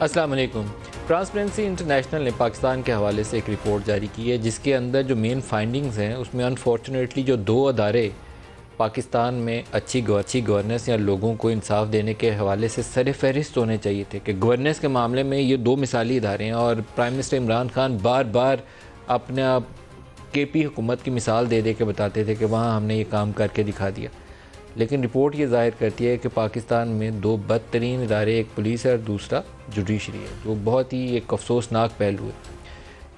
अस्सलाम वालेकुम। Transparency international ने पाकिस्तान के हवाले से एक रिपोर्ट जारी की है जिसके अंदर जो मेन फाइंडिंग्स हैं उसमें अनफॉर्चुनेटली जो दो अदारे पाकिस्तान में अच्छी गवर्नेंस या लोगों को इंसाफ देने के हवाले से सर फहरिस्त होने चाहिए थे कि गवर्नेंस के मामले में ये दो मिसाली इदारे हैं और प्राइम मिनिस्टर इमरान खान बार बार अपने KP हुकूमत की मिसाल दे दे के बताते थे कि वहाँ हमने ये काम करके दिखा दिया। लेकिन रिपोर्ट ये जाहिर करती है कि पाकिस्तान में दो बदतरीन इदारे, एक पुलिस है और दूसरा जुडिशरी है, जो बहुत ही एक अफसोसनाक पहलू है।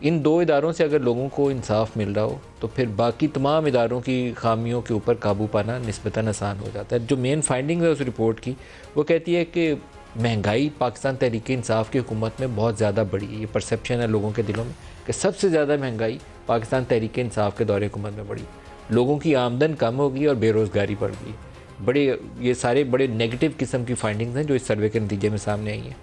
इन दो इदारों से अगर लोगों को इंसाफ मिल रहा हो तो फिर बाकी तमाम इदारों की खामियों के ऊपर काबू पाना निस्बतन आसान हो जाता है। जो मेन फाइंडिंग है उस रिपोर्ट की वो कहती है कि महंगाई पाकिस्तान तहरीक इंसाफ की हुकूमत में बहुत ज़्यादा बढ़ी है। ये परसेप्शन है लोगों के दिलों में कि सबसे ज़्यादा महंगाई पाकिस्तान तहरीक इंसाफ के दौरे हुकूमत में बढ़ी। लोगों की आमदन कम हो गई और बेरोज़गारी बढ़ गई। ये सारे बड़े नेगेटिव किस्म की फाइंडिंग्स हैं जो इस सर्वे के नतीजे में सामने आई हैं।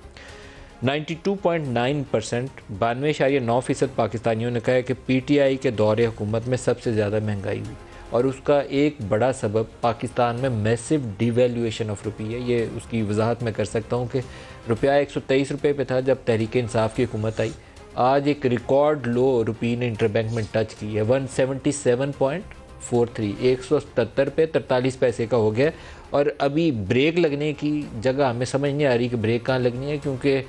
92.9% 92.9% पाकिस्तानियों ने कहा है कि PTI के दौरे हुकूमत में सबसे ज़्यादा महंगाई हुई और उसका एक बड़ा सबब पाकिस्तान में मैसिव डिवैल्यूएशन ऑफ रुपी है। ये उसकी वजाहत मैं कर सकता हूँ कि रुपया 123 रुपये पे था जब तहरीक इंसाफ की हुकूमत आई। आज एक रिकॉर्ड लो रुपी ने इंटरबैंक में टच की है, 177.43, 177 पे 43 पैसे का हो गया। और अभी ब्रेक लगने की जगह हमें समझ नहीं आ रही कि ब्रेक कहाँ लगनी है, क्योंकि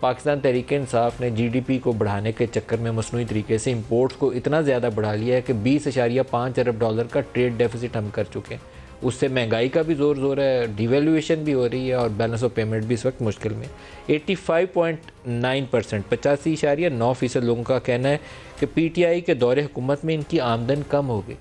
पाकिस्तान तहरीक इंसाफ ने GDP को बढ़ाने के चक्कर में मसनूई तरीके से इंपोर्ट्स को इतना ज़्यादा बढ़ा लिया है कि 20.5 अरब डॉलर का ट्रेड डेफिसिट हम कर चुके हैं। उससे महंगाई का भी ज़ोर है, डिवैल्यूएशन भी हो रही है और बैलेंस ऑफ पेमेंट भी इस वक्त मुश्किल में। 85.9% 85.9% लोगों का कहना है कि PTI के दौरे हुकूमत में इनकी आमदन कम हो गई।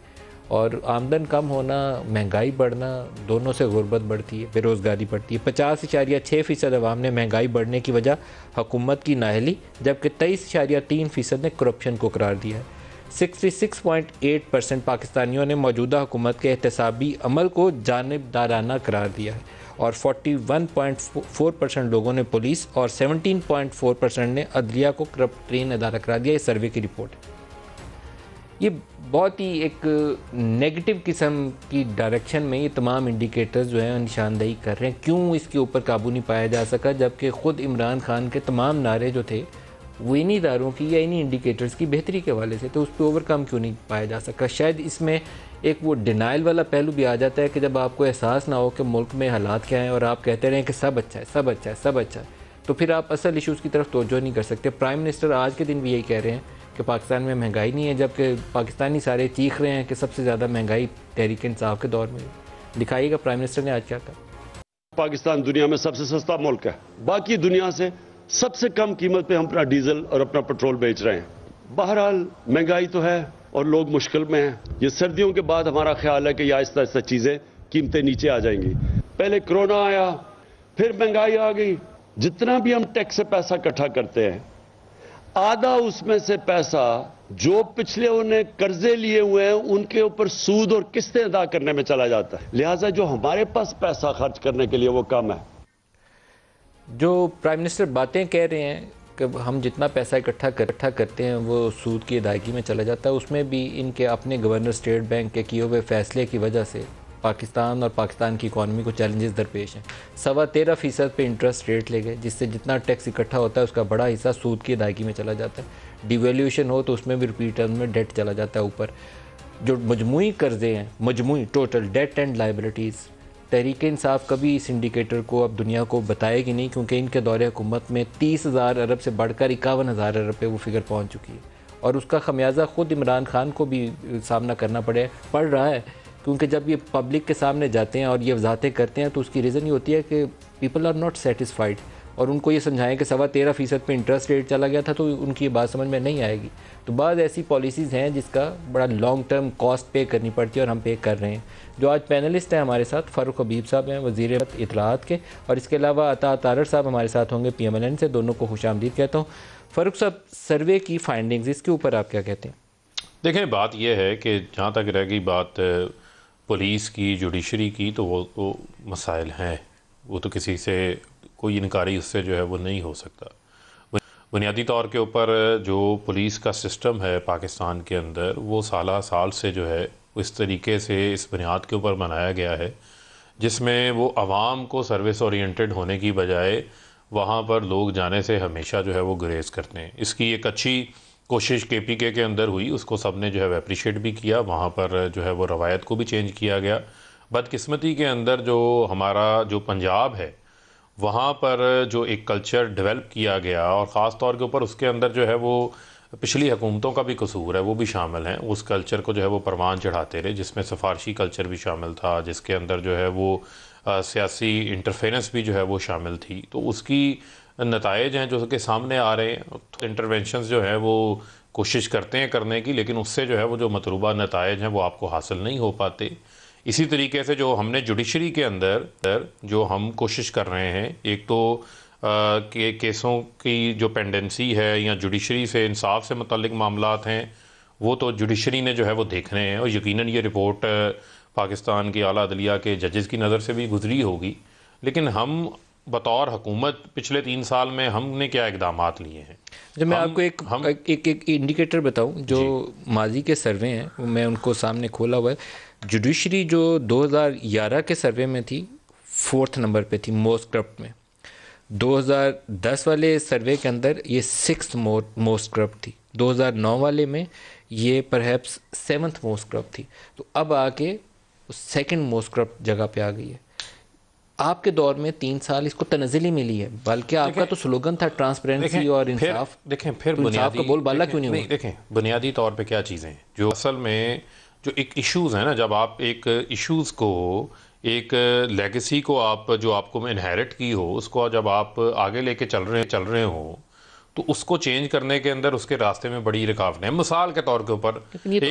और आमदन कम होना, महंगाई बढ़ना, दोनों से गुर्बत बढ़ती है, बेरोज़गारी बढ़ती है। 50.6% अवाम ने महंगाई बढ़ने की वजह हुकूमत की नाअहली, जबकि 23.3% ने करप्शन को करार दिया है। 66.8% पाकिस्तानियों ने मौजूदा हुकूमत के एहतसाबी अमल को जानिबदाराना करार दिया है और 41.4% लोगों ने पुलिस और 17.4% ने अदलिया को करप्ट ट्रेन अदारा करार दिया। ये सर्वे की रिपोर्ट है। ये बहुत ही एक नेगेटिव किस्म की डायरेक्शन में ये तमाम इंडिकेटर्स जो हैं निशानदेही कर रहे हैं। क्यों इसके ऊपर काबू नहीं पाया जा सका, जबकि ख़ुद इमरान खान के तमाम नारे जो थे वो इन्हीं इदारों की या इन्हीं इंडिकेटर्स की बेहतरी के हवाले से, तो उस पर ओवरकम क्यों नहीं पाया जा सका। शायद इसमें एक वो डिनाइल वाला पहलू भी आ जाता है कि जब आपको एहसास ना हो कि मुल्क में हालात क्या हैं और आप कहते रहें कि सब अच्छा है, सब अच्छा है, सब अच्छा है, तो फिर आप असल इशूज़ की तरफ तवज्जो नहीं कर सकते। प्राइम मिनिस्टर आज के दिन भी यही कह रहे हैं कि पाकिस्तान में महंगाई नहीं है, जबकि पाकिस्तानी सारे चीख रहे हैं कि सबसे ज़्यादा महंगाई तहरीक इंसाफ के दौर में। दिखाइएगा प्राइम मिनिस्टर ने आज क्या कहा। पाकिस्तान दुनिया में सबसे सस्ता मुल्क है, बाकी दुनिया से सबसे कम कीमत पे हम अपना डीजल और अपना पेट्रोल बेच रहे हैं। बहरहाल महंगाई तो है और लोग मुश्किल में हैं। ये सर्दियों के बाद हमारा ख्याल है कि आहिस्ता आहिस्ता चीज़ें, कीमतें नीचे आ जाएंगी। पहले कोरोना आया, फिर महंगाई आ गई। जितना भी हम टैक्स से पैसा इकट्ठा करते हैं, आधा उसमें से पैसा जो पिछले उन्हें कर्जे लिए हुए हैं उनके ऊपर सूद और किस्तें अदा करने में चला जाता है। लिहाजा जो हमारे पास पैसा खर्च करने के लिए वो कम है। जो प्राइम मिनिस्टर बातें कह रहे हैं कि हम जितना पैसा इकट्ठा करते हैं वो सूद की अदायगी में चला जाता है, उसमें भी इनके अपने गवर्नर स्टेट बैंक के किए हुए फैसले की वजह से पाकिस्तान और पाकिस्तान की इकॉनमी को चैलेंजेस दरपेश हैं। 13.25% पे इंटरेस्ट रेट ले गए, जिससे जितना टैक्स इकट्ठा होता है उसका बड़ा हिस्सा सूद की अदायगी में चला जाता है। डिवैल्यूएशन हो तो उसमें भी रिपीट टर्म में डेट चला जाता है ऊपर। जो मजमूई कर्जे हैं, मजमूई total date and liabilities, Tehreek Insaf कभी इस इंडिकेटर को अब दुनिया को बताएगी नहीं, क्योंकि इनके दौरे हुकूमत में 30,000 अरब से बढ़कर 51,000 अरब पे वो फिगर पहुँच चुकी है। और उसका खमियाजा ख़ुद इमरान खान को भी सामना करना पड़ रहा है, क्योंकि जब ये पब्लिक के सामने जाते हैं और ये वजाहतें करते हैं तो उसकी रीज़न ये होती है कि पीपल आर नॉट सेटिस्फाइड, और उनको ये समझाएं कि 13.25% पे इंटरेस्ट रेट चला गया था तो उनकी ये बात समझ में नहीं आएगी। तो बाद ऐसी पॉलिसीज़ हैं जिसका बड़ा लॉन्ग टर्म कॉस्ट पे करनी पड़ती है और हम पे कर रहे हैं। जो आज पैनलिस्ट हैं हमारे साथ, फ़ारूक हबीब साहब हैं वज़ीर इत्तलाआत के, और इसके अलावा अता तारर साहब हमारे साथ होंगे PMLN से। दोनों को खुशामदीद कहता हूँ। फ़ारूक साहब, सर्वे की फाइंडिंग्स, इसके ऊपर आप क्या कहते हैं? देखें, बात यह है कि जहाँ तक रह गई बात पुलिस की, जुडिशरी की, तो वो तो मसाइल हैं, वो तो किसी से कोई इनकारी उससे जो है वो नहीं हो सकता। बुनियादी तौर के ऊपर जो पुलिस का सिस्टम है पाकिस्तान के अंदर, वो साल से जो है इस तरीके से इस बुनियाद के ऊपर बनाया गया है जिसमें वो आवाम को सर्विस ओरिएंटेड होने की बजाय वहाँ पर लोग जाने से हमेशा जो है वो गुरेज करते हैं। इसकी एक अच्छी कोशिश KPK के अंदर हुई, उसको सब ने जो है अप्रिशिएट भी किया, वहाँ पर जो है वो रवायत को भी चेंज किया गया। बदकिस्मती के अंदर जो हमारा जो पंजाब है वहाँ पर जो एक कल्चर डेवलप किया गया, और ख़ास तौर के ऊपर उसके अंदर जो है वो पिछली हुकूमतों का भी कसूर है, वो भी शामिल हैं। उस कल्चर को जो है वो परवान चढ़ाते रहे, जिसमें सफारशी कल्चर भी शामिल था, जिसके अंदर जो है वो सियासी इंटरफेरेंस भी जो है वो शामिल थी। तो उसकी नताइज हैं जो कि सामने आ रहे हैं। इंटरवेंशंस जो है वो कोशिश करते हैं करने की, लेकिन उससे जो है वो जो मतलूबा नताइज हैं वो आपको हासिल नहीं हो पाते। इसी तरीके से जो हमने जुडिशरी के अंदर जो हम कोशिश कर रहे हैं, एक तो केसों की जो पेंडेंसी है या जुडिशरी से इंसाफ से मुतल्लिक मामलात हैं, वो तो जुडिशरी ने जो है वो देखने हैं, और यकीनन ये रिपोर्ट पाकिस्तान की आला अदलिया के जजेस की नज़र से भी गुजरी होगी। लेकिन हम बतौर हुकूमत पिछले 3 साल में हमने क्या इकदामात लिए हैं? जब मैं आपको एक इंडिकेटर बताऊं, जो माजी के सर्वे हैं मैं उनको सामने खोला हुआ है। जुडिशरी जो 2011 के सर्वे में थी 4th नंबर पे थी मोस्ट करप्ट में। 2010 वाले सर्वे के अंदर ये 6th मोस्ट करप्ट थी। 2009 वाले में ये परहैप्स 7th मोस्ट करप्ट थी। तो अब आके 2nd मोस्ट करप्ट जगह पे आ गई है। आपके दौर में 3 साल इसको तनज़्ज़ुली मिली है, बल्कि आपका तो स्लोगन था ट्रांसपेरेंसी और इंसाफ। देखें फिर बुनियादी बोल बाला क्यों नहीं हुआ? देखें बुनियादी तौर पे क्या चीज़ें हैं जो असल में जो एक इश्यूज़ है ना, जब आप एक इश्यूज़ को, एक लेगेसी को आप जो आपको इनहेरिट की हो, उसको जब आप आगे लेके चल रहे हो, तो उसको चेंज करने के अंदर उसके रास्ते में बड़ी रुकावटें हैं। मिसाल के तौर के ऊपर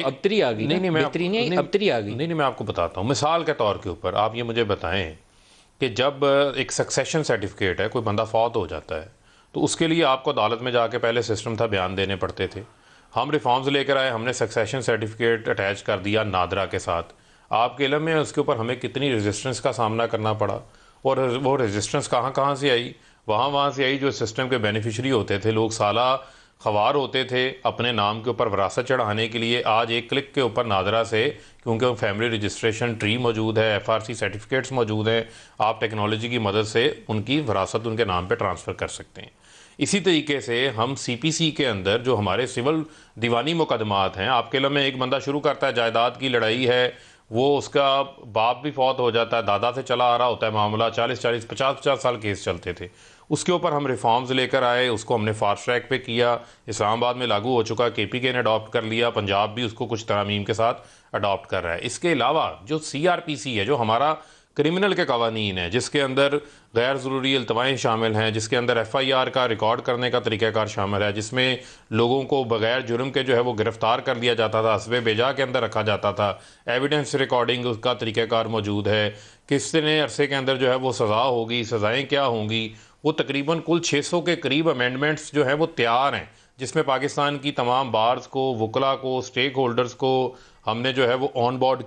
अबतरी आ गई। नहीं, अबतरी आ गई। नहीं, मैं आपको बताता हूँ। मिसाल के तौर के ऊपर आप ये मुझे बताएं कि जब एक सक्सेशन सर्टिफिकेट है, कोई बंदा फौत हो जाता है, तो उसके लिए आपको अदालत में जाके पहले सिस्टम था बयान देने पड़ते थे। हम रिफॉर्म्स लेकर आए, हमने सक्सेशन सर्टिफिकेट अटैच कर दिया नादरा के साथ। आपके इल्म में उसके ऊपर हमें कितनी रेजिस्टेंस का सामना करना पड़ा, और वो रेजिस्टेंस कहाँ से आई? वहाँ से आई जो सिस्टम के बेनिफिशरी होते थे, लोग साला ख्वार होते थे अपने नाम के ऊपर विरासत चढ़ाने के लिए। आज एक क्लिक के ऊपर नादरा से, क्योंकि फैमिली रजिस्ट्रेशन ट्री मौजूद है, FRC सर्टिफिकेट्स मौजूद हैं, आप टेक्नोलॉजी की मदद से उनकी विरासत उनके नाम पे ट्रांसफ़र कर सकते हैं। इसी तरीके से हम CPC के अंदर जो हमारे सिविल दीवानी मुकदमात हैं, आपके लिए में एक बंदा शुरू करता है, जायदाद की लड़ाई है, वो उसका बाप भी फौत हो जाता है, दादा से चला आ रहा होता है मामला, 40-40 50-50 साल केस चलते थे। उसके ऊपर हम रिफॉर्म्स लेकर आए, उसको हमने फास्ट ट्रैक पे किया, इस्लामाबाद में लागू हो चुका, KPK ने अडॉप्ट कर लिया, पंजाब भी उसको कुछ तरामीम के साथ अडॉप्ट कर रहा है। इसके अलावा जो CRPC है, जो हमारा क्रिमिनल के कवानीन है, जिसके अंदर गैर ज़रूरी अल्तवाएँ शामिल हैं, जिसके अंदर FIR का रिकॉर्ड करने का तरीक़ाकार शामिल है, जिसमें लोगों को बगैर जुर्म के जो है वो गिरफ़्तार कर लिया जाता था, हस्बे बेजा के अंदर रखा जाता था, एविडेंस रिकॉर्डिंग उसका तरीक़ाकार मौजूद है, कितने अरसे के अंदर जो है वो सज़ा होगी, सज़ाएँ क्या होंगी, वो तकरीबन कुल 600 के करीब अमेंडमेंट्स जो हैं वो तैयार हैं, जिसमें पाकिस्तान की तमाम बार्स को, वकला को, स्टेक होल्डर्स को हमने जो है वो ऑन बोर्ड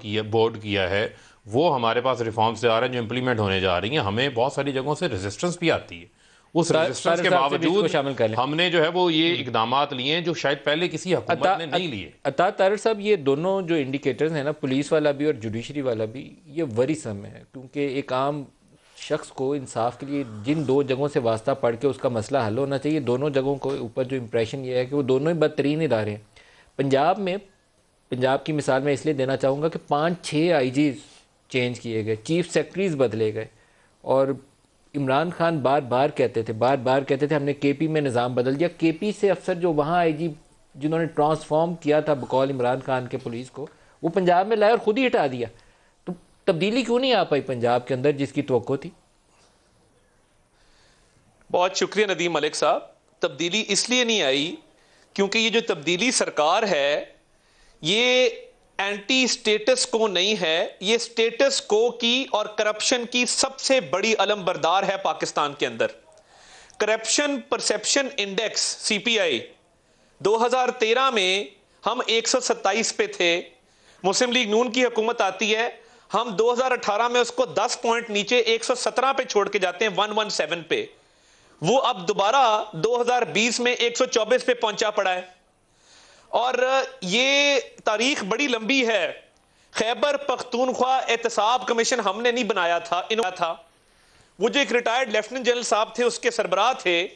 किया है। वो हमारे पास रिफॉर्म्स आ रहे हैं जो इम्प्लीमेंट होने जा रही हैं। हमें बहुत सारी जगहों से रेजिस्टेंस भी आती है, उस रेजिस्टेंस के बावजूद हमने जो है वो ये इकदामात लिए हैं जो शायद पहले किसी हुकूमत ने नहीं लिए। अता तारर साहब, ये दोनों जो इंडिकेटर्स हैं ना, पुलिस वाला भी और जुडिशरी वाला भी, ये वरीसम है, क्योंकि एक आम शख्स को इंसाफ के लिए जिन 2 जगहों से वास्ता पढ़ के उसका मसला हल होना चाहिए, दोनों जगहों को ऊपर जो इम्प्रेशन ये है कि वो दोनों ही बदतरीन इदारे हैं। पंजाब की मिसाल मैं इसलिए देना चाहूँगा कि 5-6 IG चेंज किए गए, चीफ सेक्रेटरीज बदले गए, और इमरान खान बार बार कहते थे हमने KP में निज़ाम बदल दिया। KP से अफसर जो वहाँ IG जिन्होंने ट्रांसफॉर्म किया था बकौल इमरान खान के पुलिस को, वो पंजाब में लाए और ख़ुद ही हटा दिया। तो तब्दीली क्यों नहीं आ पाई पंजाब के अंदर जिसकी तवक्को थी? बहुत शुक्रिया नदीम मलिक साहब। तब्दीली इसलिए नहीं आई क्योंकि ये जो तब्दीली सरकार है ये एंटी स्टेटस को नहीं है, ये स्टेटस को की और करप्शन की सबसे बड़ी अलमबरदार है पाकिस्तान के अंदर। करप्शन परसेप्शन इंडेक्स CPI 2013 में हम 127 पे थे, मुस्लिम लीग नून की हुकूमत आती है, हम 2018 में उसको 10 पॉइंट नीचे 117 पे छोड़ के जाते हैं 117 पे। वो अब दोबारा 2020 में 124 पे पहुंचा पड़ा है। और ये तारीख बड़ी लंबी है। खैबर पख्तूनख्वा एहतसाब कमीशन हमने नहीं बनाया था, इन्होंने था। वो जो एक रिटायर्ड लेफ्टिनेंट जनरल साहब थे उसके सरबराह थे,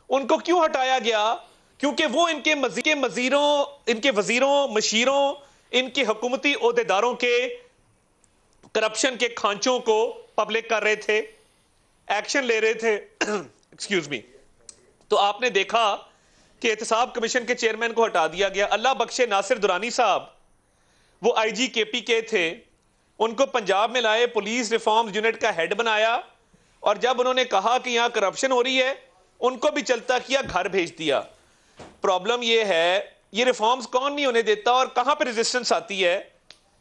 उनको क्यों हटाया गया? क्योंकि वो इनके वजीरों, मशीरों, इनके हुकूमती ओहदेदारों के करप्शन के खांचों को पब्लिक कर रहे थे, एक्शन ले रहे थे। Excuse me. तो आपने देखा कि एहतसाब कमीशन के चेयरमैन को हटा दिया गया। अल्लाह बख्शे नासिर दुरानी साहब, वो IG KPK थे, उनको पंजाब में लाए, पुलिस रिफॉर्म्स यूनिट का हेड बनाया, और जब उन्होंने कहा कि यहां करप्शन हो रही है, उनको भी चलता किया, घर भेज दिया। प्रॉब्लम यह है, ये रिफॉर्म्स कौन नहीं होने देता और कहां पर रेजिस्टेंस आती है?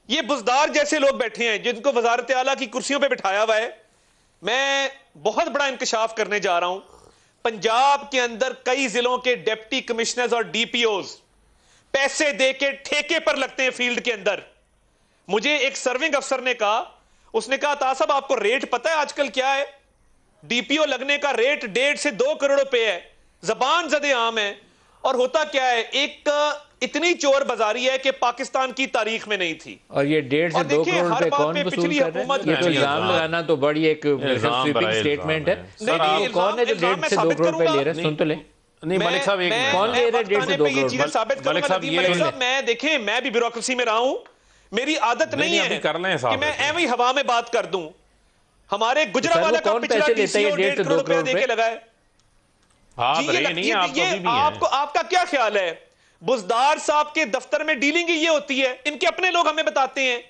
ये बुजदार जैसे लोग बैठे हैं जिनको वजारत आला की कुर्सियों पे बिठाया हुआ है। मैं बहुत बड़ा इंकशाफ करने जा रहा हूं। पंजाब के अंदर कई जिलों के डिप्टी कमिश्नर्स और DPOs पैसे दे के ठेके पर लगते हैं फील्ड के अंदर। मुझे एक सर्विंग अफसर ने कहा, उसने कहा अता साहब आपको रेट पता है आजकल क्या है? DPO लगने का रेट 1.5 से 2 करोड़ रुपए है। जबान ज़दे आम है। और होता क्या है, एक इतनी चोर बाजारी है कि पाकिस्तान की तारीख में नहीं थी। और ये 1.5 से 2 करोड़ रुपए कौन वसूल कर रहा है? ये तो इल्जाम लगाना तो बड़ी एक स्वीपिंग स्टेटमेंट है। कौन है जो 1.5 से 2 करोड़ रुपए ले रहा है? सुन तो ले। नहीं मलिक साहब, कौन ले रहा है 1.5 से 2 करोड़? मलिक साहब मैं देखें, मैं भी ब्यूरोक्रेसी में रहा हूं, मेरी आदत नहीं है कि मैं एवं हवा में बात कर दूं। हमारे गुजरावाला का पिछला DCO 1.5 करोड़ रुपया देके लगाए। आपका क्या ख्याल है? बुजदार साहब के दफ्तर में डीलिंग ये होती है, इनके अपने लोग हमें बताते हैं।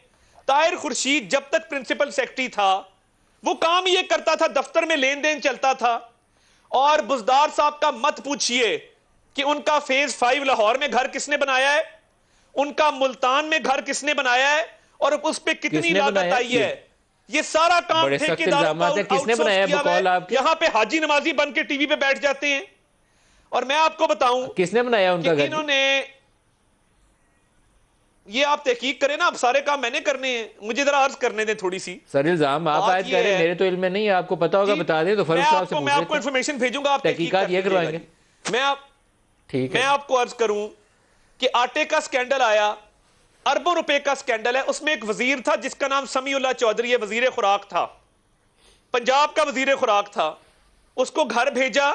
ताहिर खुर्शीद जब तक प्रिंसिपल सेक्रेटरी था, वो काम ये करता था, दफ्तर में लेन देन चलता था। और बुजदार साहब का मत पूछिए कि उनका फेज 5 लाहौर में घर किसने बनाया है, उनका मुल्तान में घर किसने बनाया है, और उस पर कितनी लागत आई है। ये सारा काम ठेकेदारों का किसने बनाया? यहां पे हाजी नमाजी बन के टीवी पे बैठ जाते हैं। और मैं आपको बताऊं किसने बनाया उनका घर? इन्होंने, ये आप तहकीक करें ना, आप सारे काम मैंने करने हैं, मुझे जरा अर्ज करने दें थोड़ी सी। सर इल्जाम आप आयद करें, मेरे तो इल्म में नहीं है, आपको पता होगा बता दें तो फरूख साहब से पूछ लेते हैं। मैं आपको इंफॉर्मेशन भेजूंगा, आप तहकीकात ये करवाएंगे। मैं आपको अर्ज करूं कि आटे का स्कैंडल आया, अरबों रुपए का स्कैंडल है। उसमें एक वजीर था जिसका नाम समीउल्लाह चौधरी, वजीर खुराक था, पंजाब का वजीर खुराक था। उसको घर भेजा,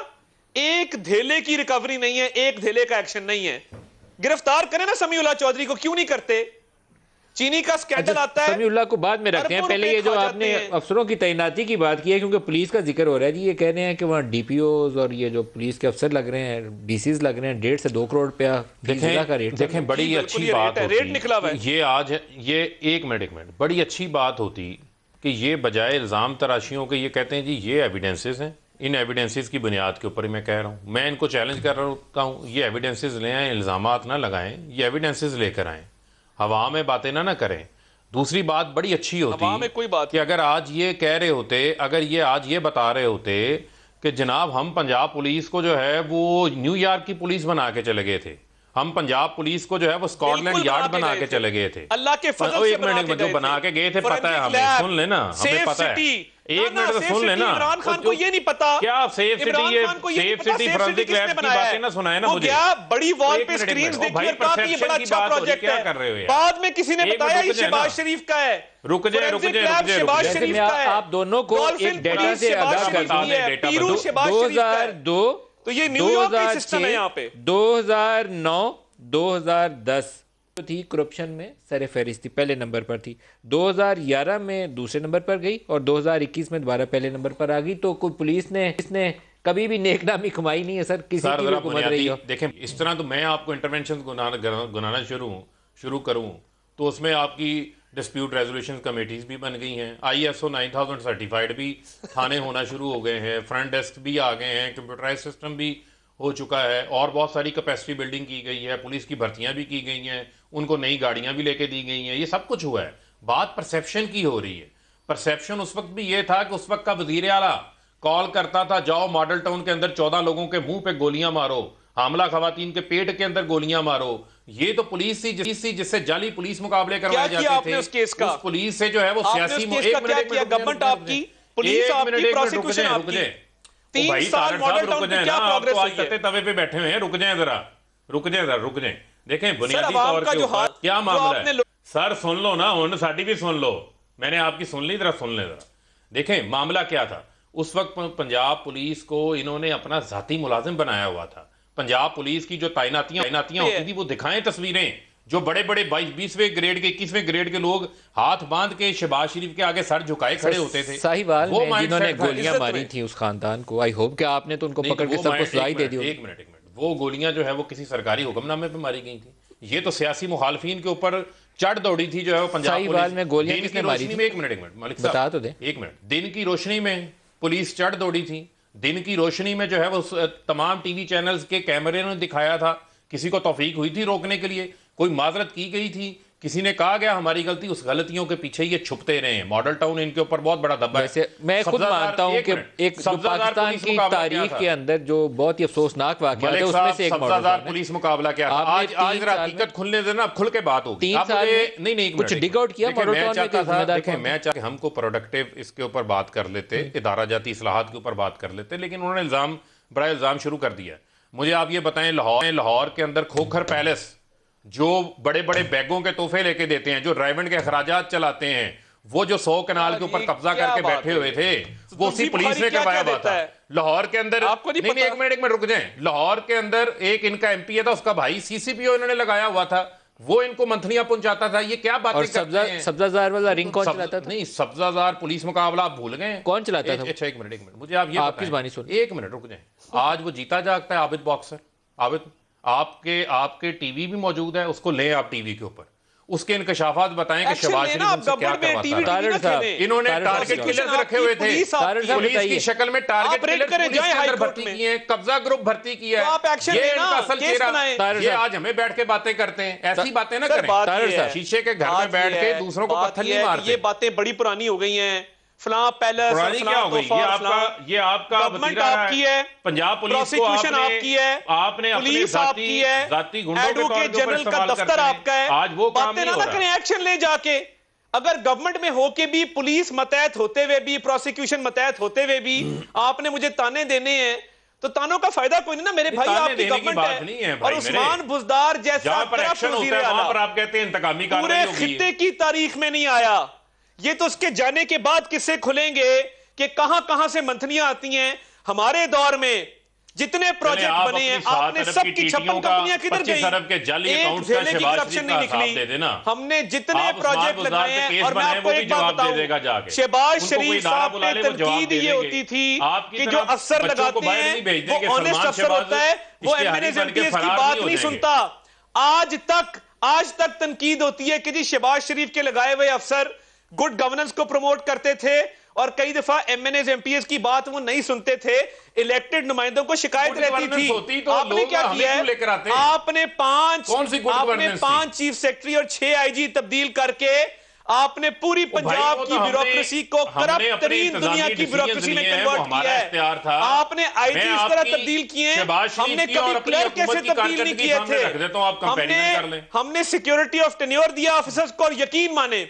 एक धेले की रिकवरी नहीं है, एक धेले का एक्शन नहीं है। गिरफ्तार करें ना समीउल्लाह चौधरी को, क्यों नहीं करते? चीनी का स्कैंडल आता है, समीउल्लाह को बाद में रखते हैं। पहले ये जो आपने अफसरों की तैनाती की बात की है, क्योंकि पुलिस का जिक्र हो रहा है जी, ये कह रहे हैं कि वहाँ DPOs और ये जो पुलिस के अफसर लग रहे हैं, DCs लग रहे हैं, 1.5 से 2 करोड़ रुपया का रेट। देखें बड़ी अच्छी बात रेट निकला हुआ है ये आज, ये एक मिनट बड़ी अच्छी बात होती कि ये बजाय इल्ज़ाम तराशियों के ये कहते हैं जी ये एविडेंसेस हैं, इन एविडेंसेस की बुनियाद के ऊपर ही मैं कह रहा हूँ, मैं इनको चैलेंज कर रहा हूँ, ये एविडेंसेस ले आएँ, इल्ज़ामात ना लगाएं, ये एविडेंसेस लेकर आएँ, हवा में बातें ना करें। दूसरी बात बड़ी अच्छी होती में कोई बात कि अगर आज ये कह रहे होते, अगर ये आज ये बता रहे होते कि जनाब हम पंजाब पुलिस को जो है वो न्यूयॉर्क की पुलिस बना के चले गए थे, हम पंजाब पुलिस को जो है वो स्कॉटलैंड यार्ड बना के चले गए थे। अल्लाह के फजल से एक मिनट में जो बना के गए थे, पता है हमें, सुन लेना, हमें पता है, एक मिनट तो सुन लेना। इमरान खान को ये नहीं पता क्या सेफ सिटी, ये सेफ सिटी फोरेंसिक लैब की बातें ना सुनाए ना मुझे। क्या बड़ी वॉल पे स्क्रीन्स देखी और कहा कि ये बड़ा अच्छा प्रोजेक्ट है, बाद में किसी ने बताया ये शहबाज शरीफ का है। रुक जाए शहबाज शरीफ का है। आप दोनों को एक डेटा से आगाह कर दूं। 2002 तो ये न्यूयॉर्क का सिस्टम है यहाँ पे। 2009 2010 थी करप्शन में सर फहरिस्त थी, पहले नंबर पर थी। 2011 में दूसरे नंबर पर गई और 2021 में दोबारा पहले नंबर पर आ गई। तो कोई पुलिस ने इसने कभी भी नेकनामी कमाई नहीं है सर, किसी की भी हुकूमत रही हो। देखें इस तरह तो मैं आपको इंटरवेंशन गुनाना शुरू करूं तो उसमें आपकी डिस्प्यूट रेजोल्यूशन कमेटीज भी बन गई हैं, ISO 9000 सर्टिफाइड भी थाने होना शुरू हो गए हैं, फ्रंट डेस्क भी आ गए हैं, कंप्यूटराइज सिस्टम भी हो चुका है, और बहुत सारी कैपेसिटी बिल्डिंग की गई है, पुलिस की भर्तियां भी की गई हैं, उनको नई गाड़ियां भी लेके दी गई हैं, ये सब कुछ हुआ है। बात परसेप्शन की हो रही है। परसेप्शन उस वक्त भी ये था कि उस वक्त का वजीर आला कॉल करता था जाओ मॉडल टाउन के अंदर 14 लोगों के मुंह पे गोलियां मारो, हामला खवातीन के पेट के अंदर गोलियां मारो। ये तो पुलिस थी जिससे जाली पुलिस मुकाबले करवाए जाते थे। उस केस का, उस पुलिस से जो है वो सियासी गवर्नमेंट आपकी पुलिस आपकी प्रोसिक्यूशन आपकी 3 साल मॉडल टाउन पे क्या प्रोग्रेस हुई है? तवे पे बैठे हुए हैं, रुक जाए। देखें बुनियादी तौर के ऊपर क्या मामला है सर, सुन लो ना, साडी भी सुन लो, मैंने आपकी सुन ली, जरा सुन ले जरा। देखें मामला क्या था उस वक्त पंजाब पुलिस को इन्होंने अपना जाती मुलाजिम बनाया हुआ था। पंजाब पुलिस की जो तैनातियां होती थी वो दिखाएं तस्वीरें, जो बड़े बड़े 20वें ग्रेड के 21वें ग्रेड के लोग हाथ बांध के शहबाज शरीफ के आगे सर झुकाए खड़े होते थे। साहिवाल में जिन्होंने गोलियां मारी थी उस खानदान को, आई होप कि आपने तो उनको पकड़ के सबको सजाई दे दी। एक मिनट, वो गोलियां जो है वो किसी सरकारी हुक्मनामे पे मारी गई थी। ये तो सियासी मुखालफिन के ऊपर चढ़ दौड़ी थी जो है वो पंजाब पुलिस में गोलियां किसने मारी थी? एक मिनट मलिक साहब बता तो दे। एक मिनट, दिन की रोशनी में पुलिस चढ़ दौड़ी थी। दिन की रोशनी में जो है वो तमाम टीवी चैनल्स के कैमरे ने दिखाया था। किसी को तौफीक हुई थी रोकने के लिए? कोई माजरत की गई थी? किसी ने कहा गया हमारी गलती? उस गलतियों के पीछे ये छुपते रहे हैं। मॉडल टाउन इनके ऊपर बहुत बड़ा दब्बा है। मैं खुद मानता हूं कि एक पाकिस्तान की तारीख के अंदर जो बहुत ही अफसोसनाक वाकया है उसमें से एक सब्जादार पुलिस मुकाबला क्या था। आज हकीकत खुलने देना, अब खुल के बात होगी। नहीं कुछ डिग आउट किया मैं हमको प्रोडक्टिव इसके ऊपर बात कर लेते, इदारा जाती इस्लाहात के ऊपर बात कर लेते, लेकिन उन्होंने बड़ा इल्जाम शुरू कर दिया। मुझे आप ये बताएं, लाहौर के अंदर खोखर पैलेस जो बड़े बड़े बैगों के तोहफे लेके देते हैं, जो ड्राइविंग के अखराजात चलाते हैं, वो जो 100 कनाल के ऊपर कब्जा करके बैठे हुए थे, वो उसी पुलिस ने करवाया हुआ था। लाहौर के अंदर नहीं, एक मिनट रुक जाएं। लाहौर के अंदर एक इनका एमपी था, उसका भाई सीसीपीओ इन्होंने लगाया हुआ था, वो इनको मंथलियां पहुंचाता था। ये क्या बातें करते हैं? सब्जाजार वाला रिंग कौन चलाता था? नहीं, सब्जाजार पुलिस मुकाबला आप भूल गए, कौन चलाता था? अच्छा एक मिनट मुझे आप ये आपकी जुबानी सुन। एक मिनट रुक जाएं। आज वो जीता जागता है आबिद बॉक्सर। आबिद, आपके टीवी भी मौजूद है, उसको लें आप टीवी के ऊपर, उसके इंकशाफात बताएं कि शहबाज शरीफ उनसे क्या करवाता है। इन्होंने टारगेट किलर्स रखे हुए थे, पुलिस की शक्ल में टारगेट किलर्स पुलिस के अंदर भर्ती किए हैं, कब्जा ग्रुप भर्ती किया है। ये इनका असल चेहरा। ये आज हमें बैठ के बातें करते हैं, ऐसी बातें ना करें। शीशे के घर में बैठ के दूसरों को पत्थर नहीं मारते। ये बातें बड़ी पुरानी हो गई हैं। फलां पैलेस, क्या हो गई? ये आपका गवर्नमेंट आपकी है, पंजाब पुलिस प्रोसिक्यूशन आपकी है, आपने पुलिस आपकी है, जाती गुंडों एडवोकेट जनरल का दफ्तर आपका है। आज वो काम बातें ना करें, एक्शन ले जाके। अगर गवर्नमेंट में होके भी, पुलिस मतहत होते हुए भी, प्रोसिक्यूशन मतहत होते हुए भी आपने मुझे ताने देने हैं, तो तानों का फायदा कोई नहीं ना। मेरे भाई आपकी गवर्नमेंट है और उस्मान बुजदार जैसा करप्ट वज़ीर आला आप कहते हैं इंतकामी पूरे खित्ते की तारीख में नहीं आया। ये तो उसके जाने के बाद किस्से खुलेंगे कि कहां कहां से मंथनियां आती हैं। हमारे दौर में जितने प्रोजेक्ट बने हैं, आपने सबकी 56 कंपनियां किधर गई? एक ढेले की करप्शन नहीं निकली। हमने जितने प्रोजेक्ट लगाए हैं, और मैं आपको एक बात बताऊं, शहबाज शरीफ साहब पे तनकीद ये होती थी कि जो अफसर लगाते हैं वो ऑनेस्ट अफसर होता है, वो एमएनएस एमपीएस की बात नहीं सुनता। आज तक तनकीद होती है कि जी शहबाज शरीफ के लगाए हुए अफसर गुड गवर्नेंस को प्रमोट करते थे, और कई दफा एमएनएस एमपीएस की बात वो नहीं सुनते थे। इलेक्टेड नुमाइंदों को शिकायत रहती थी। तो आपने क्या किया है? आपने पांच चीफ सेक्रेटरी और 6 आईजी तब्दील करके आपने पूरी पंजाब की ब्यूरोक्रेसी को करप्ट तरीन दुनिया की ब्यूरोक्रेसी में कन्वर्ट किया है। आपने आईजी इस तरह तब्दील किए हैं, हमने कभी क्लर्क कैसे तब्दील नहीं किए थे। हमने सिक्योरिटी ऑफ टेन्योर दिया ऑफिसर्स को, और यकीन माने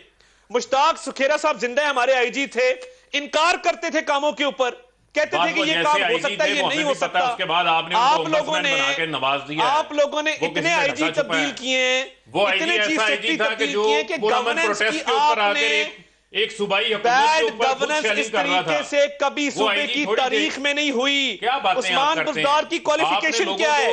मुश्ताक सुखेरा साहब जिंदा है, हमारे आईजी थे, इनकार करते थे कामों के ऊपर, कहते थे कि ये काम हो सकता है, ये नहीं हो सकता। उसके बाद आपने आप लोगों ने नवाज दिया, आप लोगों ने इतने आईजी तब्दील किए हैं, इतने चीफ सेक्रेटरी तब्दील किए हैं कि गवर्नेंस की आपने एक सूबाई बैड गवर्नेंस इस तरीके से कभी सूबे की तारीख में नहीं हुई। उस्मान बुजदार की क्वालिफिकेशन क्या है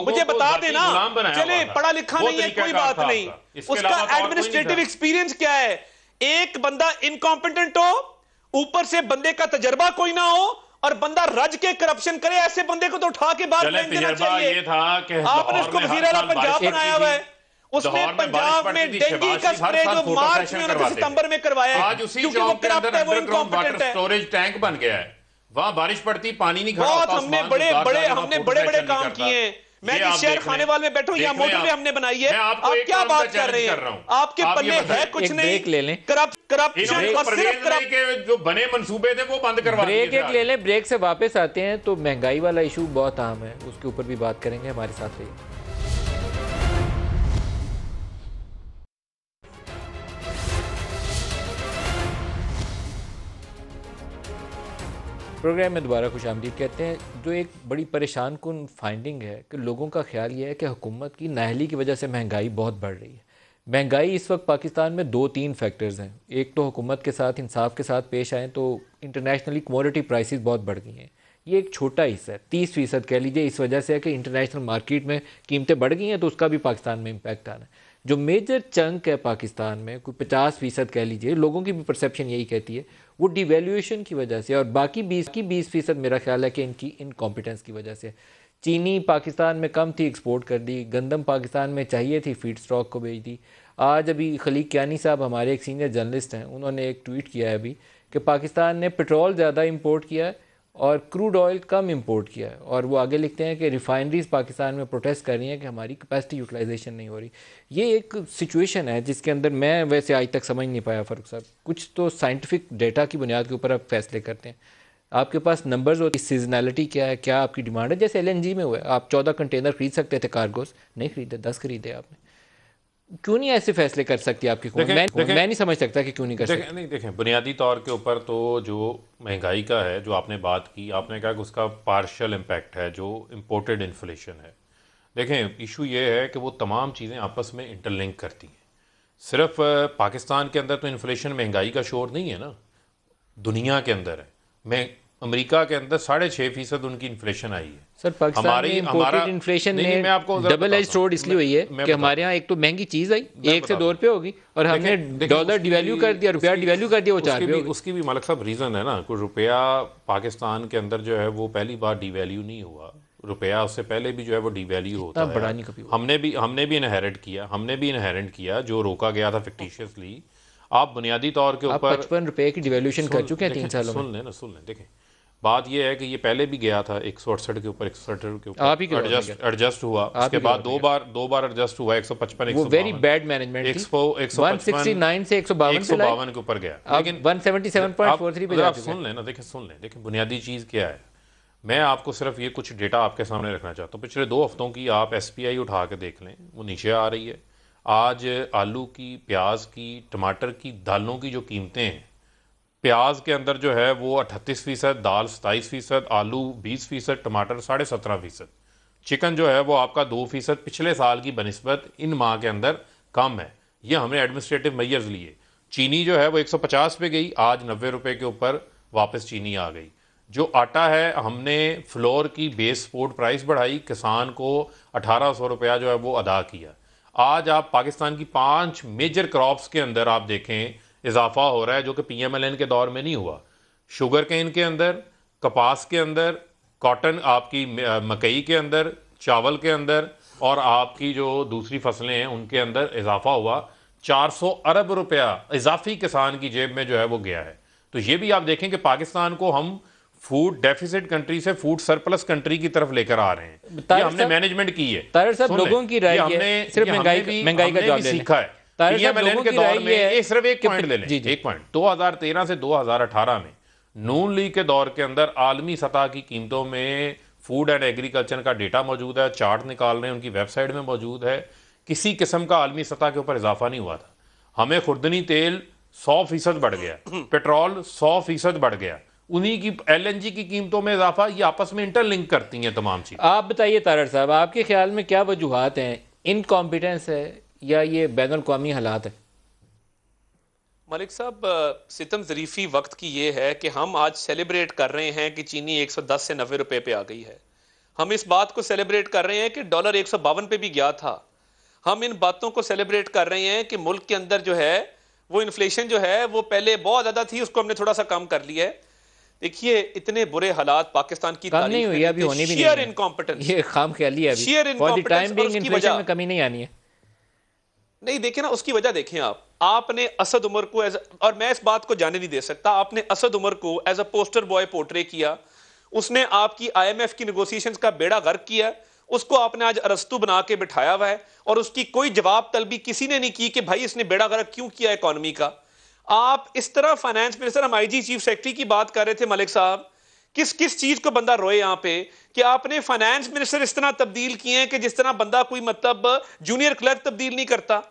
मुझे बता देना। चले पढ़ा लिखा नहीं है कोई बात नहीं, उसका एडमिनिस्ट्रेटिव एक्सपीरियंस क्या है? एक बंदा इनकॉम्पिटेंट हो, ऊपर से बंदे का तजर्बा कोई ना हो, और बंदा रज के करप्शन करे, ऐसे बंदे को तो उठा के बाहर फेंक देना चाहिए। आपने उसको वज़ीर आला पंजाब बनाया हुआ है, उसने पंजाब में डेंगू का स्प्रे जो मार्च में उन्होंने सितंबर में करवाया है, क्योंकि वो करप्ट है, वो इनकॉम्पिटेंट है। स्टोरेज टैंक बन गया है, वहां बारिश पड़ती पानी नहीं खड़ा होता। बहुत हमने बड़े काम किए हैं। मैं जिस शहर खाने वाले में बैठूं, या मोटरवे हमने बनाई है, आप क्या बात कर रहे हैं? आपके पल्ले है कुछ नहीं। करप्शन और सिर्फ करप्शन। जो बने मंसूबे थे वो बंद करवा दिए। ब्रेक ले लें, ब्रेक से वापस आते हैं तो महंगाई वाला इशू बहुत अहम है, उसके ऊपर भी बात करेंगे। हमारे साथ रहिए। प्रोग्राम में दोबारा खुशामदीद कहते हैं। जो एक बड़ी परेशान कुन फाइंडिंग है कि लोगों का ख्याल ये है कि हुकूमत की नाअहली की वजह से महंगाई बहुत बढ़ रही है। महंगाई इस वक्त पाकिस्तान में 2-3 फैक्टर्स हैं। एक तो हुकूमत के साथ इंसाफ के साथ पेश आएँ तो इंटरनेशनली कमोडिटी प्राइसेस बहुत बढ़ गई हैं। ये एक छोटा हिस्सा है, 30% कह लीजिए, इस वजह से है कि इंटरनेशनल मार्केट में कीमतें बढ़ गई हैं तो उसका भी पाकिस्तान में इम्पैक्ट आ रहा है। जो मेजर चंक है पाकिस्तान में, कोई 50% कह लीजिए, लोगों की भी परसेप्शन यही कहती है, वो डिवेल्यूएशन की वजह से, और बाकी 20% मेरा ख्याल है कि इनकी इनकॉम्पिटेंस की वजह से। चीनी पाकिस्तान में कम थी, एक्सपोर्ट कर दी। गंदम पाकिस्तान में चाहिए थी, फीड स्टॉक को भेज दी। आज अभी खलीक कियानी साहब हमारे एक सीनियर जर्नलिस्ट हैं, उन्होंने एक ट्वीट किया है अभी कि पाकिस्तान ने पेट्रोल ज़्यादा इंपोर्ट किया है और क्रूड ऑयल कम इंपोर्ट किया है। और वो आगे लिखते हैं कि रिफाइनरीज पाकिस्तान में प्रोटेस्ट कर रही हैं कि हमारी कैपेसिटी यूटिलाइजेशन नहीं हो रही। ये एक सिचुएशन है जिसके अंदर मैं वैसे आज तक समझ नहीं पाया फारूक साहब, कुछ तो साइंटिफिक डेटा की बुनियाद के ऊपर आप फैसले करते हैं, आपके पास नंबर्स होती, सीजनैलिटी क्या है, क्या आपकी डिमांड है। जैसे LNG में हुआ है, आप 14 कंटेनर खरीद सकते थे, कार्गोस नहीं खरीदे, 10 खरीदे आपने। क्यों नहीं ऐसे फैसले कर सकती आपकी हुकूमत? मैं नहीं समझ सकता कि क्यों नहीं कर सकती। नहीं देखें, बुनियादी तौर के ऊपर तो जो महंगाई का है, जो आपने बात की, आपने कहा कि उसका पार्शियल इम्पैक्ट है जो इम्पोर्टेड इन्फ्लेशन है। देखें, इशू ये है कि वो तमाम चीज़ें आपस में इंटरलिंक करती हैं। सिर्फ पाकिस्तान के अंदर तो इन्फ्लेशन महंगाई का शोर नहीं है ना, दुनिया के अंदर है। मैं अमेरिका के अंदर 6.5% उनकी इन्फ्लेशन आई है। सर पाकिस्तान में इंपोर्टेड इन्फ्लेशन में डबल एज रोड इसलिए हुई है कि हमारे यहाँ एक तो महंगी चीज़ आई, 1 से 2 रुपये होगी, और हमने डॉलर डिवैल्यू कर दिया, रुपया डिवैल्यू कर दिया, वो 4 रुपये। उसकी भी मलिक साहब रीज़न है ना, कुछ रुपया पाकिस्तान के अंदर जो है वो पहली बार डिवैल्यू नहीं हुआ। रुपया उससे पहले भी जो है वो डिवैल्यू होता है। बड़ा नहीं कभी हमने भी इनहेरिट किया जो रोका गया था फिक्टिशियसली। आप बुनियादी तौर के ऊपर 55 रुपये की डिवैल्यूशन कर चुके हैं 3 सालों में। सुन लें। देखें, बात यह है कि ये पहले भी गया था 168 के ऊपर, 168 के ऊपर एडजस्ट हुआ, उसके बाद दो बार एडजस्ट हुआ, 155, वो वेरी बैड मैनेजमेंट थी, 169 से 152 के ऊपर गया, लेकिन 177.43 पे जा चुके हैं। सुन लें। देखिए, बुनियादी चीज़ क्या है, मैं आपको सिर्फ ये कुछ डेटा आपके सामने रखना चाहता हूँ। पिछले 2 हफ्तों की आप SPI उठा के देख लें, वो नीचे आ रही है। आज आलू की, प्याज की, टमाटर की, दालों की जो कीमतें हैं, प्याज के अंदर जो है वो 38%, दाल 27%, आलू 20%, टमाटर 17.5%, चिकन जो है वो आपका 2% पिछले साल की बनिस्बत इन माह के अंदर कम है। ये हमने एडमिनिस्ट्रेटिव मेजर्स लिए। चीनी जो है वो 150 पे गई, आज 90 रुपये के ऊपर वापस चीनी आ गई। जो आटा है, हमने फ्लोर की बेस सपोर्ट प्राइस बढ़ाई, किसान को 1800 रुपया जो है वो अदा किया। आज आप पाकिस्तान की 5 मेजर क्रॉप्स के अंदर आप देखें इजाफा हो रहा है, जो कि PMLN के दौर में नहीं हुआ। शुगर केन के अंदर, कपास के अंदर, कॉटन, आपकी मकई के अंदर, चावल के अंदर, और आपकी जो दूसरी फसलें हैं उनके अंदर इजाफा हुआ। 400 अरब रुपया इजाफी किसान की जेब में जो है वो गया है। तो ये भी आप देखें कि पाकिस्तान को हम फूड डेफिसिट कंट्री से फूड सरप्लस कंट्री की तरफ लेकर आ रहे हैं। ये हमने मैनेजमेंट की है। तारिक साहब, लोगों की राय है, सिर्फ महंगाई का जवाब सीखा है। PMLN के दौर में, ये सिर्फ एक पॉइंट ले लें, एक पॉइंट, 2013 से 2018 में नून लीग के दौर के अंदर आलमी सतह की कीमतों में फूड एंड एग्रीकल्चर का डेटा मौजूद है, चार्ट निकाल रहे हैं, उनकी वेबसाइट में मौजूद है। किसी किस्म का आलमी सतह के ऊपर इजाफा नहीं हुआ था। हमें खुर्दनी तेल 100% बढ़ गया, पेट्रोल 100% बढ़ गया, उन्हीं की LNG की कीमतों में इजाफा। ये आपस में इंटरलिंक करती हैं तमाम चीज़। आप बताइए तारिक साहब, आपके ख्याल में क्या वजूहात हैं? इनकॉम्पिटेंस है या ये बैनुल अक़वामी हालात है? मलिक साहब, सितम ज़रीफ़ी वक्त की ये है कि हम आज सेलिब्रेट कर रहे हैं कि चीनी 110 से 90 रुपए पे आ गई है। हम इस बात को सेलिब्रेट कर रहे हैं कि डॉलर 152 पे भी गया था। हम इन बातों को सेलिब्रेट कर रहे हैं कि मुल्क के अंदर जो है वो इन्फ्लेशन जो है वो पहले बहुत ज़्यादा थी, उसको हमने थोड़ा सा कम कर लिया है। देखिए, इतने बुरे हालात पाकिस्तान की कम नहीं हुई, अभी होनी भी नहीं है। इनकॉम्पिटेंस, ये खाम ख्याली है, शेयर इनकॉम्पिटेंस में कमी नहीं आनी है। नहीं, देखें ना, उसकी वजह देखें आपने असद उमर को और मैं इस बात को जाने नहीं दे सकता, आपने असद उमर को as a poster boy portray किया। उसने आपकी IMF की नेगोशिएशंस का बेड़ा गर्क किया, उसको आपने आज अरस्तु बना के बिठाया हुआ है, और उसकी कोई जवाब तलबी किसी ने नहीं की कि भाई इसने बेड़ा गर्क क्यों किया इकॉनमी का। आप इस तरह फाइनेंस मिनिस्टर, हम IG चीफ सेक्रेटरी की बात कर रहे थे मलिक साहब, किस किस चीज को बंदा रोए यहां पे कि आपने फाइनेंस मिनिस्टर इस तरह तब्दील किए हैं कि जिस तरह बंदा कोई मतलब जूनियर क्लर्क तब्दील नहीं करता।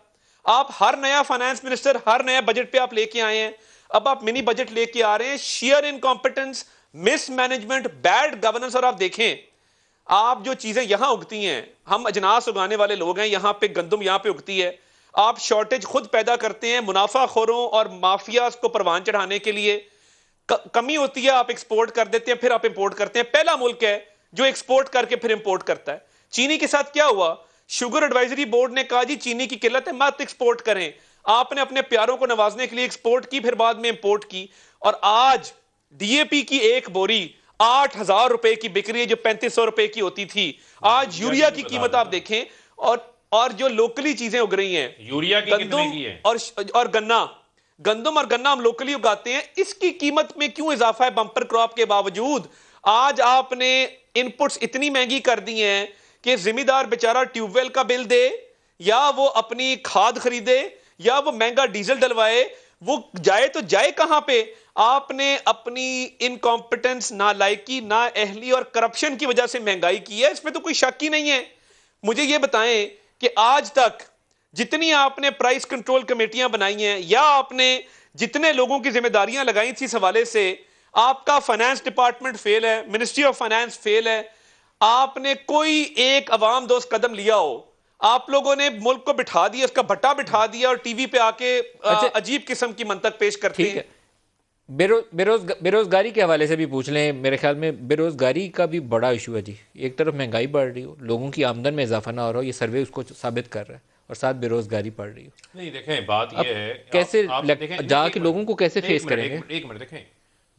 आप हर नया फाइनेंस मिनिस्टर, हर नया बजट पे आप लेके आए हैं, अब आप मिनी बजट लेके आ रहे हैं। Share incompetence, miss management, bad governance. और आप देखें, आप जो चीजें यहां उगती हैं, हम अजनास उगाने वाले लोग हैं, यहां पे गंदम यहां पे उगती है, आप शॉर्टेज खुद पैदा करते हैं मुनाफाखोरों और माफियाज को परवान चढ़ाने के लिए। कमी होती है, आप एक्सपोर्ट कर देते हैं, फिर आप इंपोर्ट करते हैं। पहला मुल्क है जो एक्सपोर्ट करके फिर इंपोर्ट करता है। चीनी के साथ क्या हुआ? शुगर एडवाइजरी बोर्ड ने कहा जी चीनी की किल्लत है, मत एक्सपोर्ट करें। आपने अपने प्यारों को नवाजने के लिए एक्सपोर्ट की, फिर बाद में इंपोर्ट की, और आज डीएपी की एक बोरी 8,000 रुपए की बिक रही है जो 3500 रुपए की होती थी। आज यूरिया की कीमत आप देखें, और जो लोकली चीजें उग रही हैं, यूरिया की कितने की है? और गंदम और गन्ना हम लोकली उगाते हैं, इसकी कीमत में क्यों इजाफा है बंपर क्रॉप के बावजूद? आज आपने इनपुट्स इतनी महंगी कर दी हैं कि जिम्मेदार बेचारा ट्यूबवेल का बिल दे, या वो अपनी खाद खरीदे, या वो महंगा डीजल डलवाए, वो जाए तो जाए कहां पे? आपने अपनी इनकॉम्पिटेंस, नालायकी, नाअहली और करप्शन की वजह से महंगाई की है, इसमें तो कोई शक ही नहीं है। मुझे ये बताएं कि आज तक जितनी आपने प्राइस कंट्रोल कमेटियां बनाई हैं, या आपने जितने लोगों की जिम्मेदारियां लगाई थी इस हवाले से, आपका फाइनेंस डिपार्टमेंट फेल है, मिनिस्ट्री ऑफ फाइनेंस फेल है। आपने कोई एक अवाम दोस्त कदम लिया हो? आप लोगों ने मुल्क को बिठा दिया, उसका भट्टा बिठा दिया, और टीवी पे आके अजीब किस्म की मंतक पेश करते हैं। बेरोजगारी के हवाले से भी पूछ लें। मेरे ख्याल में बेरोजगारी का भी बड़ा इशू है जी। एक तरफ महंगाई बढ़ रही हो, लोगों की आमदन में इजाफा ना हो रहा हो, ये सर्वे उसको साबित कर रहा है, और साथ बेरोजगारी बढ़ रही हो। नहीं देखें, बात ये है कैसे जाके लोगों को कैसे फेस करेंगे? एक मिनट देखें,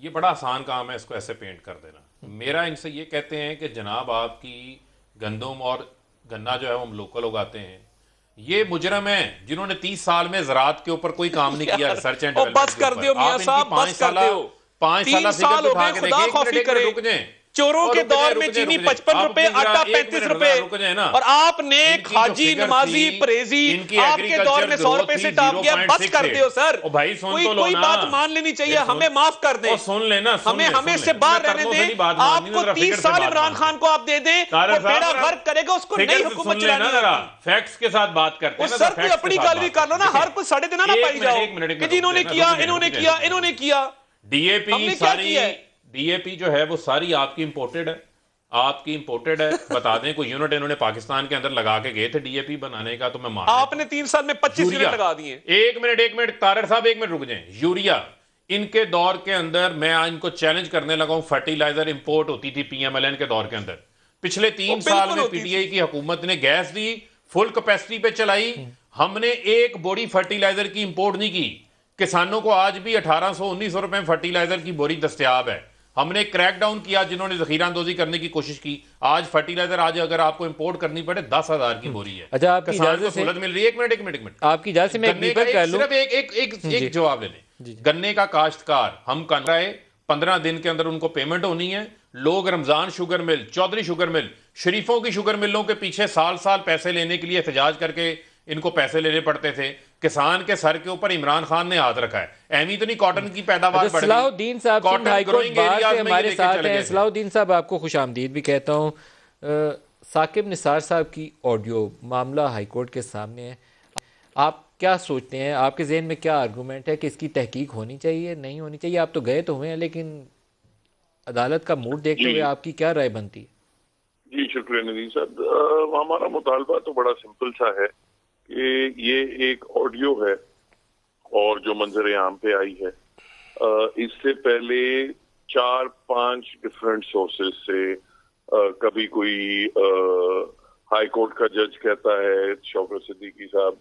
ये बड़ा आसान काम है इसको ऐसे पेंट कर देना। मेरा इनसे ये कहते हैं कि जनाब आपकी गंदम और गन्ना जो है हम लोकल उगाते हैं, ये मुजरम है जिन्होंने 30 साल में ज़राअत के ऊपर कोई काम नहीं किया, रिसर्च एंड डेवलपमेंट। बस कर दियो मियां साहब, बस कर दियो। 5 साल हो गए, खुदा खौफी करे। रुक जाए। चोरों के दौर में चीनी 55 रुपए, आटा 35 रुपए, और आपने खाजी, नमाजी, परेजी आपके दौर में 100 रुपए से टाप गया। बस कर दियो सर, कोई बात मान लेनी चाहिए, हमें माफ कर दें, सुन लेना, हमें इससे बाहर रहने दें। आपको 30 साल इमरान खान को आप दे दें, वो बेड़ा गर्क करेगा, उसको नई हुकूमत चलानी है। फैक्ट्स के साथ बात करते हैं सर, कोई अपनी गाल भी कर लो ना, हर कुछ साढ़े देना ना पाई जाओ कि जी इन्होंने किया, इन्होंने किया, इन्होंने किया। डीएपी जो है वो सारी आपकी इंपोर्टेड है, आपकी इंपोर्टेड है। बता दें कोई यूनिट इन्होंने पाकिस्तान के अंदर लगा के गए थे डीएपी बनाने का, तो मैं मान, आपने 3 साल में 25 यूनिट लगा दिए। एक मिनट तारड़ साहब, एक मिनट रुक जाएं। यूरिया इनके दौर के अंदर, मैं इनको चैलेंज करने लगा हूं, फर्टिलाइजर इंपोर्ट होती थी पीएमएलएन के दौर के अंदर। पिछले 3 साल में पीटीआई की हुकूमत ने गैस दी, फुल कैपेसिटी पे चलाई, हमने एक बोरी फर्टिलाइजर की इंपोर्ट नहीं की। किसानों को आज भी 1800-1900 रुपए में फर्टिलाइजर की बोरी दस्तयाब है। हमने क्रैक डाउन किया जिन्होंने जखीरा अंदोजी करने की कोशिश की। आज फर्टिलाइजर आज अगर आपको इंपोर्ट करनी पड़े 10,000 की बोरी है। अच्छा, आपकी इजाजत से सहूलत मिल रही है। एक मिनट आपकी इजाजत से मैं सिर्फ एक जवाब ले लें। गन्ने का काश्तकार हम कर रहे, 15 दिन के अंदर उनको पेमेंट होनी है। लोग Ramzan sugar mill, Chaudhary sugar mill, शरीफों की शुगर मिलों के पीछे साल पैसे लेने के लिए एहतजाज करके इनको पैसे लेने पड़ते थे। किसान के सर के ऊपर इमरान खान ने हाथ रखा है। अहमी तो नहीं कॉटन की पैदावार बढ़ गई। सलाहुद्दीन साहब हाईकोर्ट बार से हमारे साथ हैं। सलाहुद्दीन साहब, आपको खुशामदीद भी कहता हूँ। साकिब निसार साहब की ऑडियो मामला हाईकोर्ट के सामने है, आप क्या सोचते हैं? आपके जहन में क्या आर्गूमेंट है कि इसकी तहकीक होनी चाहिए, नहीं होनी चाहिए? आप तो गए तो हुए हैं, लेकिन अदालत का मूड देखते हुए आपकी क्या राय बनती है? जी शुक्रिया नदीम साहब। हमारा मुतालबा तो बड़ा सिंपल सा है कि ये एक ऑडियो है और जो मंजर आम पे आई है, इससे पहले 4-5 डिफरेंट सोर्सेज से कभी कोई हाई कोर्ट का जज कहता है शौकत सिद्दीकी साहब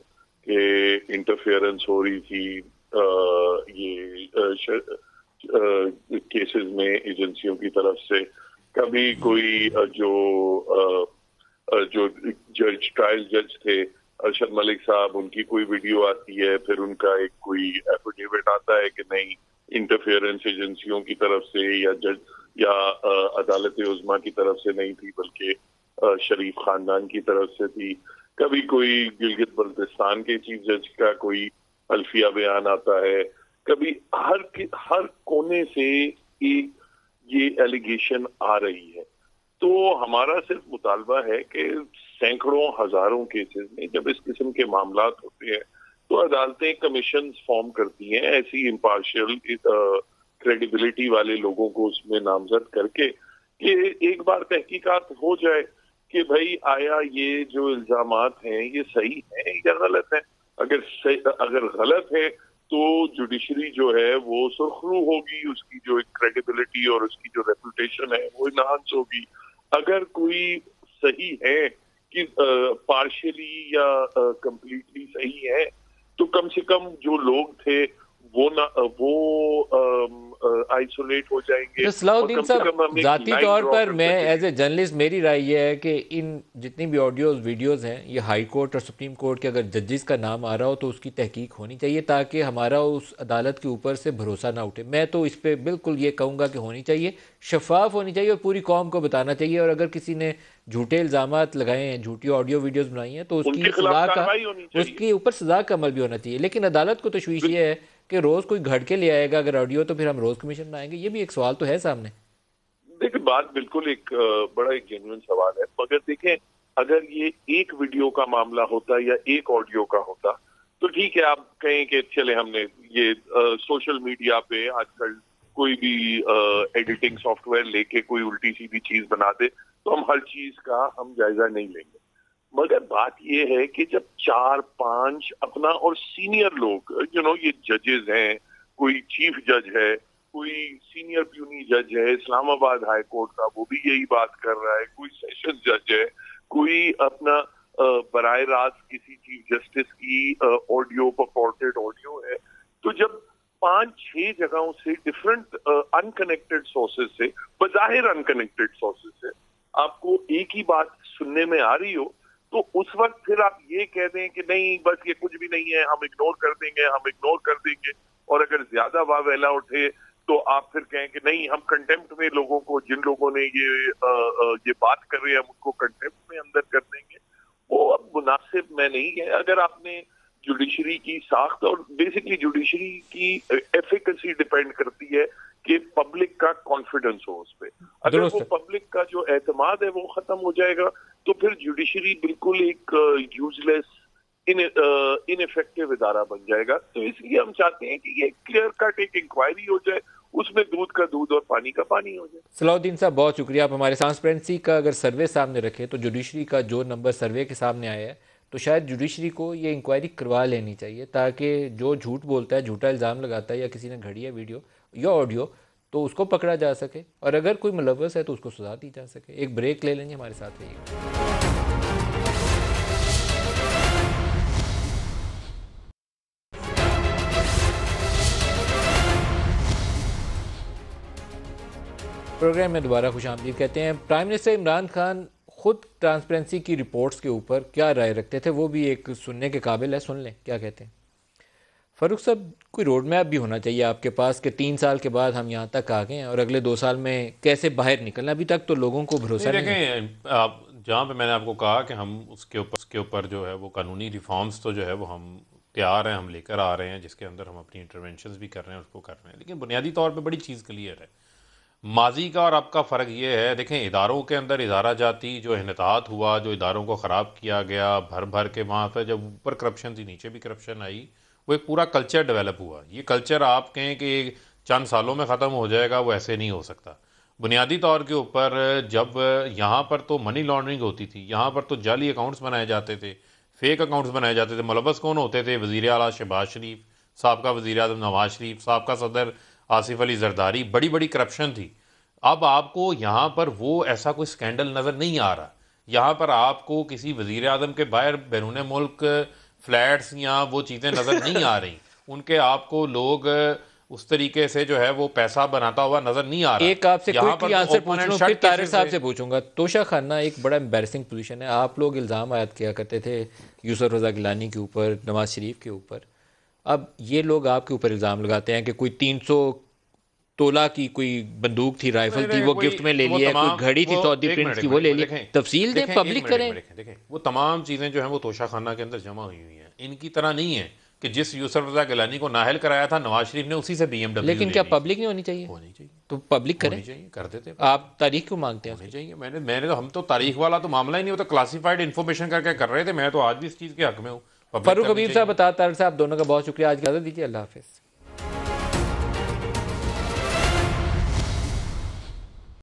के इंटरफेरेंस हो रही थी ये केसेस में एजेंसियों की तरफ से। कभी कोई जो जज ट्रायल जज थे अरशद मलिक साहब, उनकी कोई वीडियो आती है, फिर उनका एक कोई एफिडेविट आता है कि नहीं इंटरफेरेंस एजेंसियों की तरफ से या जज या अदालत उज़्मा की तरफ से नहीं थी बल्कि शरीफ खानदान की तरफ से थी। कभी कोई गिलगित बल्तिस्तान के चीफ जज का कोई अल्फिया बयान आता है। कभी हर कोने से ये एलिगेशन आ रही है। तो हमारा सिर्फ मुतालबा है कि सैकड़ों हजारों केसेस में जब इस किस्म के मामलात होते हैं तो अदालतें कमीशन फॉर्म करती हैं ऐसी इम्पार्शियल क्रेडिबिलिटी वाले लोगों को उसमें नामजद करके कि एक बार तहकीकात हो जाए कि भाई आया ये जो इल्जामात हैं ये सही हैं या गलत हैं। अगर गलत है तो जुडिशरी जो है वो सुरखरू होगी, उसकी जो क्रेडिबिलिटी और उसकी जो रेपुटेशन है वो इनहांस होगी। अगर कोई सही है कि पार्शियली या कंप्लीटली सही है, तो कम से कम जो लोग थे वो आइसोलेट हो जाएंगे। तो सलाउद्दीन साहब, जाती तौर पर मैं एज ए जर्नलिस्ट, मेरी राय ये है कि इन जितनी भी ऑडियोज वीडियोस हैं, ये हाई कोर्ट और सुप्रीम कोर्ट के अगर जजेस का नाम आ रहा हो तो उसकी तहकीक होनी चाहिए, ताकि हमारा उस अदालत के ऊपर से भरोसा ना उठे। मैं तो इस पर बिल्कुल ये कहूँगा कि होनी चाहिए, शफाफ होनी चाहिए और पूरी कौम को बताना चाहिए। और अगर किसी ने झूठे इल्ज़ामात लगाए हैं, झूठी ऑडियो वीडियोस बनाई हैं, तो उसकी सजा का, उसके ऊपर सजा का अमल भी होना चाहिए। लेकिन अदालत को तशवीश ये है कि रोज कोई घड़ के ले आएगा अगर ऑडियो, तो फिर हम रोज कमीशन बनाएंगे। ये भी एक सवाल तो है सामने। देखिए, बात बिल्कुल एक बड़ा एक जेन्युइन सवाल है, मगर देखें अगर ये एक वीडियो का मामला होता या एक ऑडियो का होता तो ठीक है, आप कहें कि चले हमने ये सोशल मीडिया पे आजकल कोई भी एडिटिंग सॉफ्टवेयर लेके कोई उल्टी सीधी चीज बना दे तो हम हर चीज का हम जायजा नहीं लेंगे। मगर बात ये है कि जब 4-5 अपना और सीनियर लोग ये जजेस हैं, कोई चीफ जज है, कोई सीनियर प्यूनी जज है इस्लामाबाद हाई कोर्ट का, वो भी यही बात कर रहा है, कोई सेशन जज है, कोई अपना बराए रास्त किसी चीफ जस्टिस की ऑडियो पॉर्टेड ऑडियो है, तो जब 5-6 जगहों से डिफरेंट अनकनेक्टेड सोर्सेज से, बजाहिर अनकनेक्टेड सोर्सेज से आपको एक ही बात सुनने में आ रही हो, तो उस वक्त फिर आप ये कह दें कि नहीं बस ये कुछ भी नहीं है, हम इग्नोर कर देंगे, और अगर ज्यादा वावेला उठे तो आप फिर कहें कि नहीं हम कंटेम्प्ट में लोगों को, जिन लोगों ने ये बात कर रहे हैं हम उनको कंटेम्प्ट में अंदर कर देंगे, वो अब मुनासिब में नहीं है। अगर आपने जुडिशरी की साख्त, और बेसिकली जुडिशरी की एफिकेसी डिपेंड करती है कि पब्लिक का कॉन्फिडेंस हो उस पर। अगर वो पब्लिक का जो एतमाद है वो खत्म हो जाएगा तो फिर जुडिशरी बिल्कुल एक यूजलेस इनइफेक्टिव इदारा बन जाएगा। तो इसलिए हम चाहते हैं कि ये क्लियर कट एक इंक्वायरी हो जाए, उसमें दूध का दूध और पानी का पानी हो जाए। सलाउद्दीन साहब, बहुत शुक्रिया। आप हमारे ट्रांसपेरेंसी का अगर सर्वे सामने रखें तो जुडिशरी का जो नंबर सर्वे के सामने आया है, तो शायद जुडिशरी को ये इंक्वायरी करवा लेनी चाहिए, ताकि जो झूठ बोलता है, झूठा इल्ज़ाम लगाता है, या किसी ने घड़ी है वीडियो या ऑडियो, तो उसको पकड़ा जा सके, और अगर कोई मुलव्वस है तो उसको सजा दी जा सके। एक ब्रेक ले लेंगे, हमारे साथ रहिएगा। प्रोग्राम में दोबारा खुशामदीद कहते हैं। प्राइम मिनिस्टर इमरान खान खुद ट्रांसपेरेंसी की रिपोर्ट्स के ऊपर क्या राय रखते थे, वो भी एक सुनने के काबिल है। सुन लें क्या कहते हैं। फ़ारूक साहब, कोई रोड मैप भी होना चाहिए आपके पास कि 3 साल के बाद हम यहाँ तक आ गए हैं और अगले 2 साल में कैसे बाहर निकलना। अभी तक तो लोगों को भरोसा नहीं है। आप जहाँ पे मैंने आपको कहा कि हम उसके ऊपर जो है वो कानूनी रिफॉर्म्स तो जो है वो हम तैयार हैं, हम लेकर आ रहे हैं, जिसके अंदर हम अपनी इंटरवेंशंस भी कर रहे हैं, उसको कर रहे हैं। लेकिन बुनियादी तौर पे बड़ी चीज़ क्लियर है, माजी का और अब का फ़र्क ये है। देखें, इदारों के अंदर इदारा जाती जो इन्हतात हुआ, जो इदारों को ख़राब किया गया, भर भर के वहाँ पर जब ऊपर करप्शन थी नीचे भी करप्शन आई, वो एक पूरा कल्चर डेवलप हुआ। ये कल्चर आप कहें कि चंद सालों में ख़त्म हो जाएगा, वो ऐसे नहीं हो सकता। बुनियादी तौर के ऊपर जब यहाँ पर तो मनी लॉन्ड्रिंग होती थी, यहाँ पर तो जाली अकाउंट्स बनाए जाते थे, फेक अकाउंट्स बनाए जाते थे। मुलव्वस कौन होते थे? वज़ीर आला शहबाज शरीफ, साबका वज़ीर आज़म नवाज शरीफ, साबका सदर आसिफ अली जरदारी, बड़ी बड़ी करप्शन थी। अब आपको यहाँ पर वो ऐसा कोई स्कैंडल नज़र नहीं आ रहा। यहाँ पर आपको किसी वज़ीर आज़म के बाहर बैरून मुल्क फ्लैट्स या वो चीज़ें नज़र नहीं आ रही। उनके आपको लोग उस तरीके से जो है वो पैसा बनाता हुआ नजर नहीं आ रहा। एक आपसे क्विकली आंसर पूछ लूं, फिर तारिक साहब से पूछूंगा। तोशा खाना एक बड़ा एम्बैरसिंग पोजीशन है। आप लोग इल्ज़ाम आयद किया करते थे यूसुफ रज़ा गिलानी के ऊपर, नवाज शरीफ के ऊपर। अब ये लोग आपके ऊपर इल्ज़ाम लगाते हैं कि कोई 300 तोला की कोई बंदूक थी, राइफल थी, वो गिफ्ट में ले लिया, कोई घड़ी थी सऊदी प्रिंस की, वो ले ली। तफसील दें, पब्लिक करें। देखें, वो तमाम चीज़ें जो हैं वो तोशा खाना के अंदर जमा हुई हुई हैं। इनकी तरह नहीं है कि जिस यूसुफ रज़ा गिलानी को नाहल कराया था नवाज शरीफ ने, उसी से BMW। लेकिन क्या पब्लिक नहीं होनी चाहिए? होनी चाहिए, तो पब्लिक करें, कर देते। आप तारीख क्यों मांगते हैं? होनी चाहिए। मैंने तो, हम तो तारीख वाला तो मामला ही नहीं होता, क्लासिफाइड इन्फॉर्मेशन करके कर रहे थे। मैं तो आज भी इस चीज़ के हक में हूँ। फारूक हबीब साहब, बता तारिक साहब, दोनों का बहुत शुक्रिया। आज की इजाज़त दीजिए, अल्लाह हाफिज़।